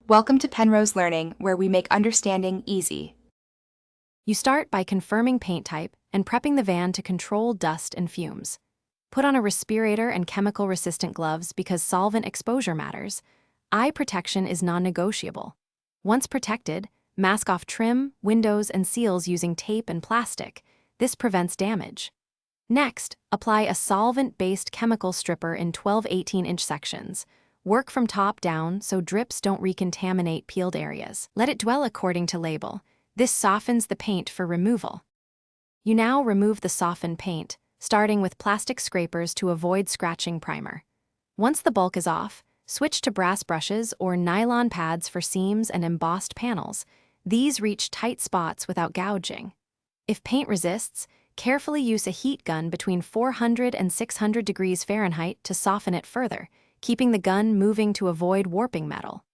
Welcome to Penrose Learning, where we make understanding easy. You start by confirming paint type and prepping the van to control dust and fumes. Put on a respirator and chemical-resistant gloves because solvent exposure matters. Eye protection is non-negotiable. Once protected, mask off trim, windows, and seals using tape and plastic. This prevents damage. Next, apply a solvent-based chemical stripper in 12 18-inch sections. Work from top down so drips don't recontaminate peeled areas. Let it dwell according to label. This softens the paint for removal. You now remove the softened paint, starting with plastic scrapers to avoid scratching primer. Once the bulk is off, switch to brass brushes or nylon pads for seams and embossed panels. These reach tight spots without gouging. If paint resists, carefully use a heat gun between 400 and 600 degrees Fahrenheit to soften it further, keeping the gun moving to avoid warping metal.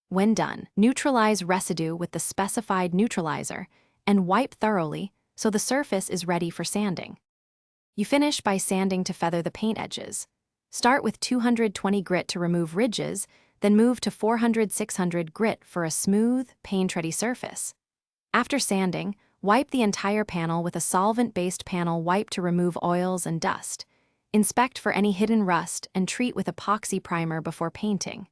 When done, neutralize residue with the specified neutralizer and wipe thoroughly so the surface is ready for sanding. You finish by sanding to feather the paint edges. Start with 220 grit to remove ridges, then move to 400-600 grit for a smooth, paint-ready surface. After sanding, wipe the entire panel with a solvent-based panel wipe to remove oils and dust. Inspect for any hidden rust and treat with epoxy primer before painting.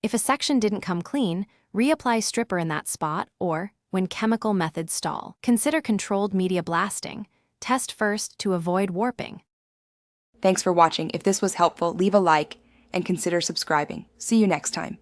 If a section didn't come clean, reapply stripper in that spot or, when chemical methods stall, consider controlled media blasting. Test first to avoid warping. Thanks for watching. If this was helpful, leave a like and consider subscribing. See you next time.